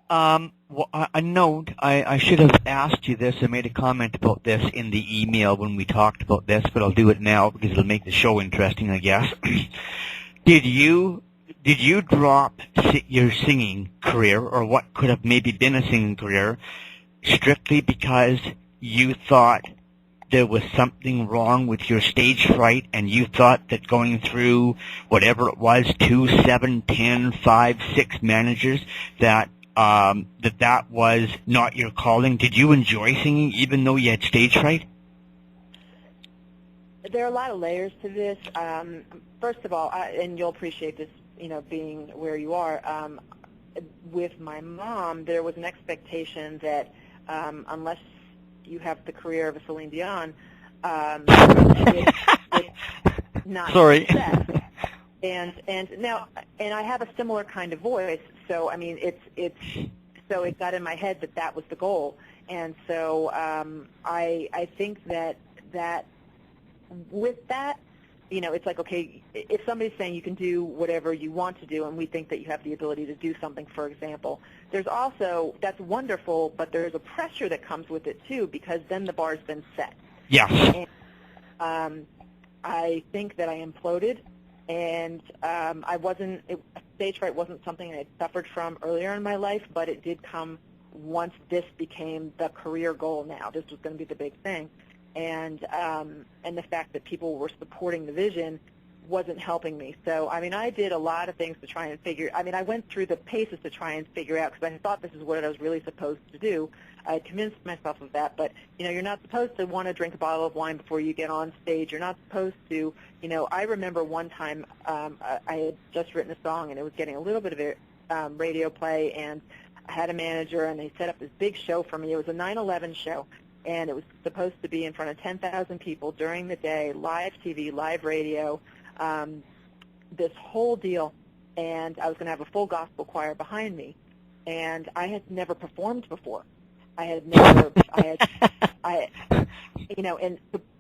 Well, a note, I should have asked you this. I made a comment about this in the email when we talked about this, but I'll do it now because it'll make the show interesting, I guess. Did you drop your singing career, or what could have maybe been a singing career, strictly because you thought there was something wrong with your stage fright, and you thought that going through whatever it was, 2, 7, 10, 5, 6 managers, that that was not your calling? Did you enjoy singing even though you had stage fright? There are a lot of layers to this. First of all, and you'll appreciate this, being where you are, with my mom, there was an expectation that unless you have the career of a Celine Dion, it's not Sorry. success. And I have a similar kind of voice, so I mean so it got in my head that was the goal, and so I think that with that, it's like, okay, if somebody's saying you can do whatever you want to do, and we think that you have the ability to do something, for example, there's also, that's wonderful, but there's a pressure that comes with it too, because then the bar's been set. Yes. And I think that I imploded. And stage fright wasn't something I had suffered from earlier in my life, but it did come once this became the career goal now. This was going to be the big thing. And the fact that people were supporting the vision wasn't helping me. So, I mean, I did a lot of things to try and I went through the paces to try and figure out, because I thought this is what I was really supposed to do. I convinced myself of that, but, you're not supposed to want to drink a bottle of wine before you get on stage. You're not supposed to, I remember one time I had just written a song, and it was getting a little bit of a radio play, and I had a manager, and they set up this big show for me. It was a 9/11 show, and it was supposed to be in front of 10,000 people during the day, live TV, live radio, this whole deal, and I was going to have a full gospel choir behind me, and I had never performed before. I had never,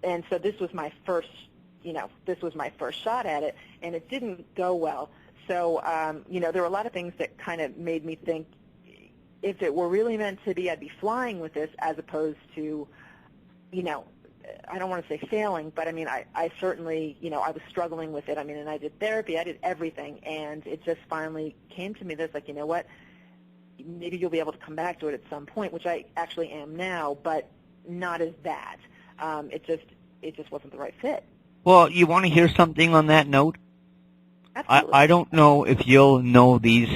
and so this was my first, shot at it, and it didn't go well. So, there were a lot of things that kind of made me think, if it were really meant to be, I'd be flying with this, as opposed to, I don't want to say failing, but I mean, I certainly, I was struggling with it. I mean, and I did therapy, I did everything, and it just finally came to me that's like, you know what, maybe you'll be able to come back to it at some point, which I actually am now, but not as that. It just wasn't the right fit. Well, you want to hear something on that note? Absolutely. I don't know if you'll know these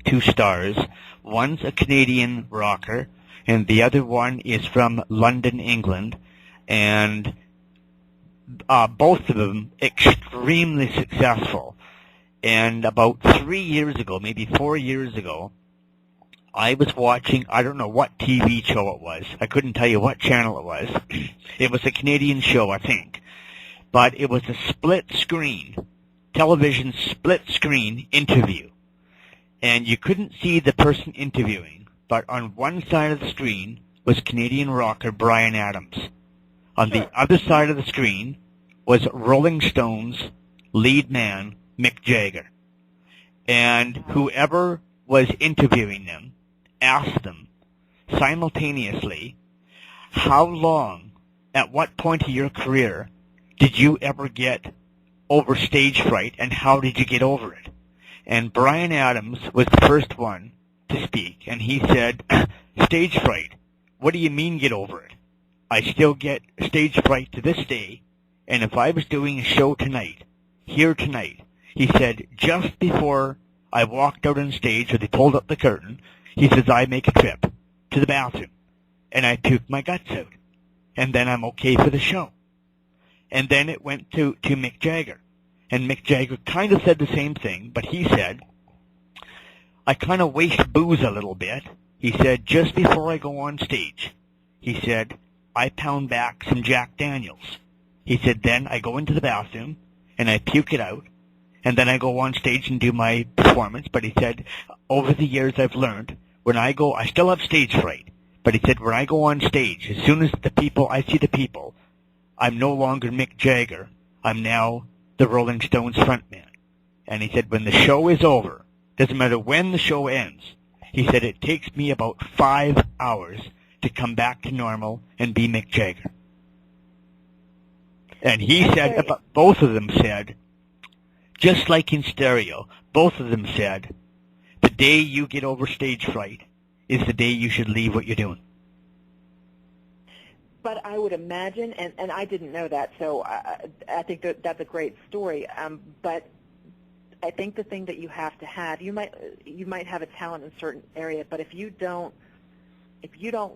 two stars. One's a Canadian rocker, and the other one is from London, England, and both of them extremely successful. And about 3 years ago, maybe 4 years ago, I was watching, I don't know what TV show it was. I couldn't tell you what channel it was. It was a Canadian show, I think. But it was a split screen, television split screen interview. And you couldn't see the person interviewing, but on one side of the screen was Canadian rocker Bryan Adams. On the other side of the screen was Rolling Stones lead man Mick Jagger. And whoever was interviewing them asked them simultaneously, how long, at what point of your career did you ever get over stage fright, and how did you get over it? And Bryan Adams was the first one to speak, and he said, stage fright, what do you mean get over it? I still get stage fright to this day, and if I was doing a show tonight, here tonight, he said, just before I walked out on stage, or they pulled up the curtain, he says, I make a trip to the bathroom, and I puke my guts out, and then I'm okay for the show. And then it went to Mick Jagger, and Mick Jagger kind of said the same thing, but he said, I kind of waste booze a little bit. He said, just before I go on stage, he said, I pound back some Jack Daniels. He said, then I go into the bathroom, and I puke it out, and then I go on stage and do my performance. But he said, over the years I've learned, when I go, I still have stage fright, but he said, when I go on stage, as soon as I see the people, I'm no longer Mick Jagger. I'm now the Rolling Stones frontman. And he said, when the show is over, doesn't matter when the show ends, He said, it takes me about 5 hours to come back to normal and be Mick Jagger. And he said, both of them said, just like in stereo, both of them said, the day you get over stage fright is the day you should leave what you're doing. But I would imagine, and I didn't know that, so I think that's a great story. But I think the thing that you have to have, you might have a talent in a certain area, but if you don't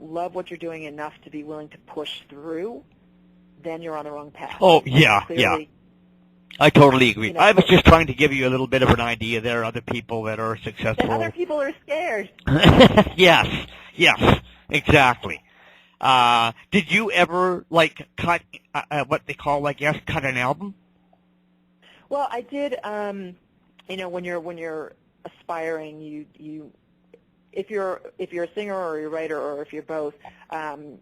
love what you're doing enough to be willing to push through, then you're on the wrong path. Oh, yeah, yeah. I totally agree. I was just trying to give you a little bit of an idea. There are other people that are successful. And other people are scared. Yes, exactly. Did you ever, like, cut what they call, like, cut an album? Well, I did. When you're aspiring, you if you're a singer or you're a writer or if you're both,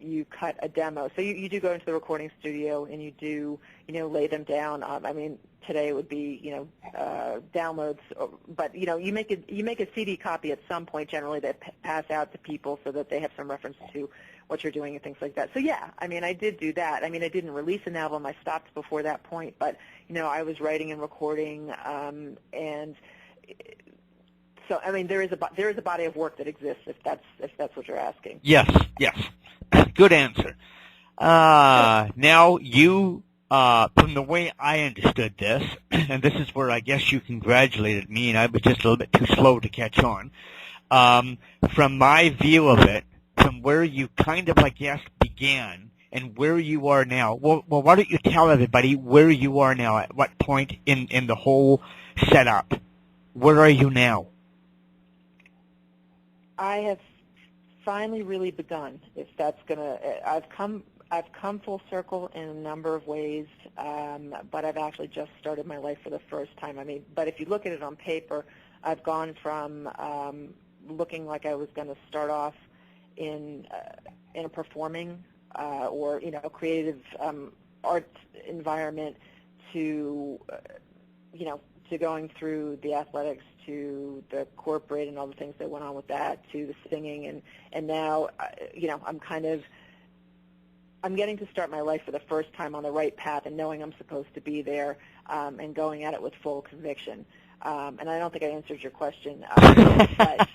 you cut a demo. So you do go into the recording studio and you do lay them down. I mean, today it would be downloads, but you make a CD copy at some point generally that pass out to people so that they have some reference to what you're doing and things like that. So yeah, I mean, I did do that. I mean, I didn't release an album. I stopped before that point, but I was writing and recording, and so I mean, there is a body of work that exists if that's what you're asking. Yes. Good answer. Now you, from the way I understood this, and this is where I guess you congratulated me, and I was just a little bit too slow to catch on. From my view of it, from where you kind of began and where you are now. Well, why don't you tell everybody where you are now? At what point in the whole setup? Where are you now? I have finally really begun. If that's I've come full circle in a number of ways, but I've actually just started my life for the first time. I mean, but if you look at it on paper, I've gone from looking like I was going to start off in a performing or creative art environment to to going through the athletics, to the corporate and all the things that went on with that, to the singing, and now I'm getting to start my life for the first time on the right path and knowing I'm supposed to be there and going at it with full conviction. And I don't think I answered your question. But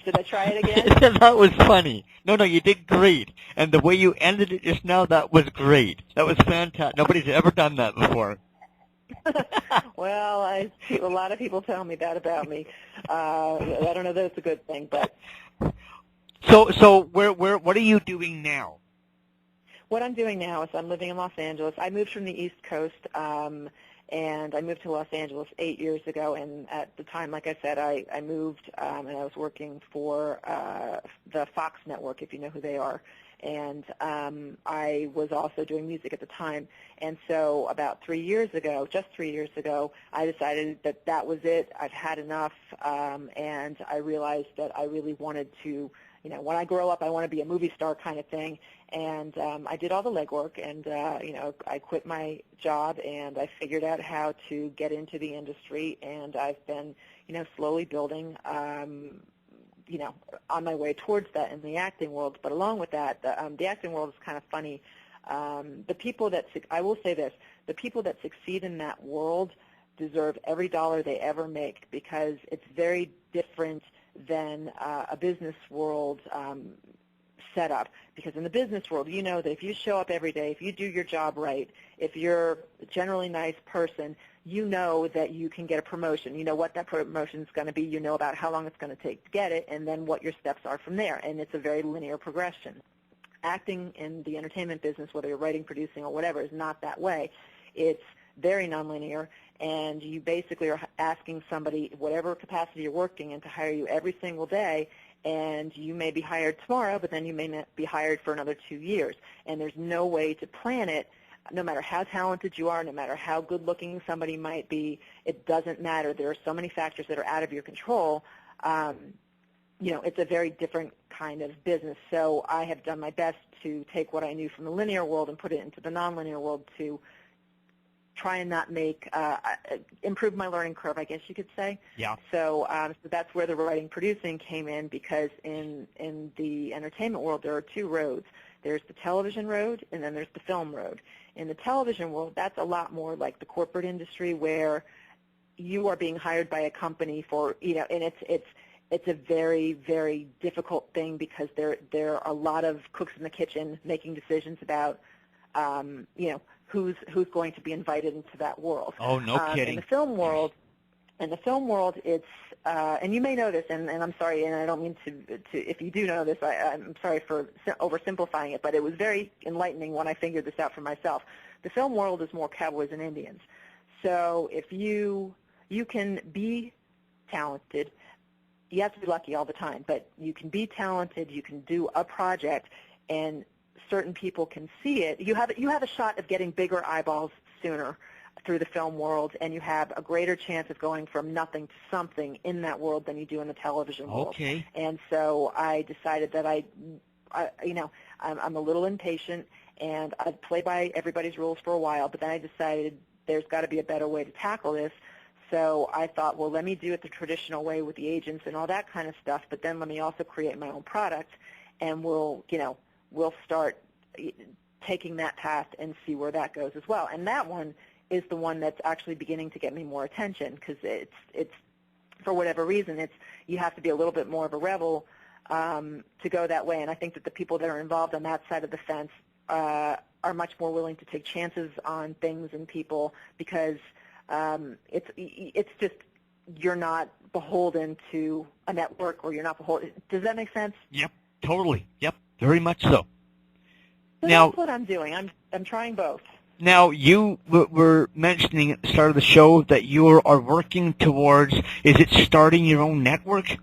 should I try it again? That was funny. No, you did great. And the way you ended it just now, that was great. That was fantastic. Nobody's ever done that before. Well, a lot of people tell me that about me. I don't know that it's a good thing, but. So what are you doing now? What I'm doing now is I'm living in Los Angeles. I moved from the East Coast, and I moved to Los Angeles 8 years ago. And at the time, like I said, I moved, and I was working for the Fox network, if you know who they are. And I was also doing music at the time. And so about 3 years ago, just 3 years ago, I decided that that was it. I've had enough, and I realized that I really wanted to, when I grow up, I want to be a movie star kind of thing. And I did all the legwork, and, I quit my job, and I figured out how to get into the industry, and I've been, slowly building, on my way towards that in the acting world. But along with that, the acting world is kind of funny. The people that, I will say this, the people that succeed in that world deserve every dollar they ever make because it's very different than a business world setup. Because in the business world, you know that if you show up every day, if you do your job right, if you're a generally nice person, you know that you can get a promotion. You know what that promotion is going to be. You know about how long it's going to take to get it, and then what your steps are from there. And it's a very linear progression. Acting in the entertainment business, whether you're writing, producing, or whatever, is not that way. It's very nonlinear, and you basically are asking somebody, whatever capacity you're working in, to hire you every single day, and you may be hired tomorrow, but then you may not be hired for another 2 years. And there's no way to plan it. No matter how talented you are, no matter how good-looking somebody might be, it doesn't matter. There are so many factors that are out of your control. It's a very different kind of business. So I have done my best to take what I knew from the linear world and put it into the nonlinear world to try and not make improve my learning curve, I guess you could say. Yeah. So that's where the writing producing came in, because in the entertainment world there are two roads. There's the television road, and then there's the film road. In the television world, that's a lot more like the corporate industry, where you are being hired by a company for, and it's a very, very difficult thing, because there are a lot of cooks in the kitchen making decisions about, who's going to be invited into that world. Oh, no kidding. In the film world, it's and you may know this, and I'm sorry, and I don't mean to if you do know this, I'm sorry for oversimplifying it, but it was very enlightening when I figured this out for myself. The film world is more cowboys and Indians. So if you can be talented, you have to be lucky all the time, but you can be talented, you can do a project, and certain people can see it. You have a shot of getting bigger eyeballs sooner through the film world, and you have a greater chance of going from nothing to something in that world than you do in the television world. Okay. And so I decided that I'm a little impatient, and I'd play by everybody's rules for a while, but then I decided there's got to be a better way to tackle this. So I thought, well, let me do it the traditional way with the agents and all that kind of stuff, but then let me also create my own product, and we'll start taking that path and see where that goes as well. And that one is the one that's actually beginning to get me more attention, because it's for whatever reason, you have to be a little bit more of a rebel to go that way. And I think that the people that are involved on that side of the fence are much more willing to take chances on things and people, because it's just, you're not beholden to a network, or you're not beholden. Does that make sense? Yep, totally. Yep, very much so. So now, that's what I'm doing. I'm trying both. Now, you were mentioning at the start of the show that you are working towards, is it starting your own network?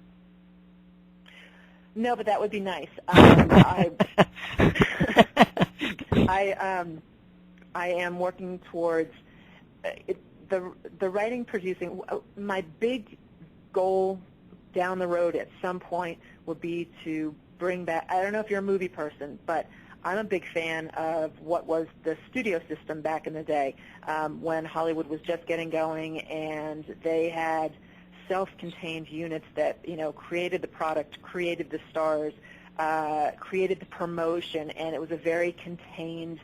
No, but that would be nice. I am working towards the writing, producing. My big goal down the road at some point would be to bring back, I don't know if you're a movie person, but I'm a big fan of what was the studio system back in the day, when Hollywood was just getting going, and they had self-contained units that, created the product, created the stars, created the promotion, and it was a very contained,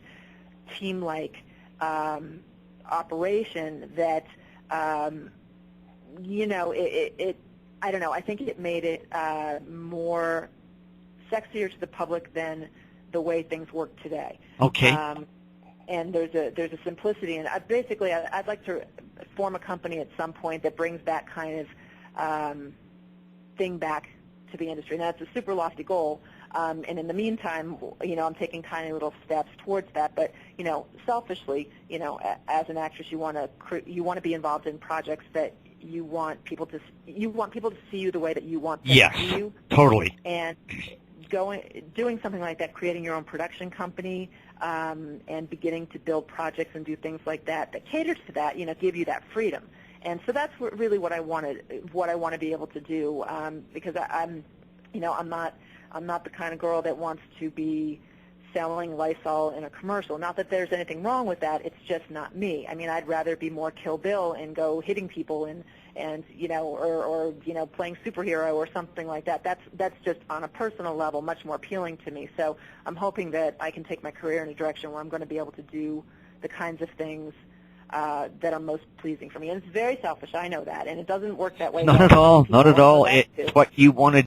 team-like operation that, I don't know, I think it made it more sexier to the public than the way things work today. Okay. And there's a simplicity, and I'd like to form a company at some point that brings that kind of thing back to the industry. Now, that's a super lofty goal, and in the meantime, I'm taking tiny little steps towards that. But selfishly, as an actress, you want to be involved in projects that you want people to see you the way that you want them to see you. Yes, totally. And doing something like that, creating your own production company, and beginning to build projects and do things like that caters to that, give you that freedom. And so that's really what I want to be able to do, because I'm not the kind of girl that wants to be selling Lysol in a commercial. Not that there's anything wrong with that. It's just not me. I mean, I'd rather be more Kill Bill and go hitting people and or playing superhero or something like that. That's just on a personal level much more appealing to me. So I'm hoping that I can take my career in a direction where I'm going to be able to do the kinds of things that are most pleasing for me. And it's very selfish, I know that, and it doesn't work that way. Not at all. Not at all. It's what you want to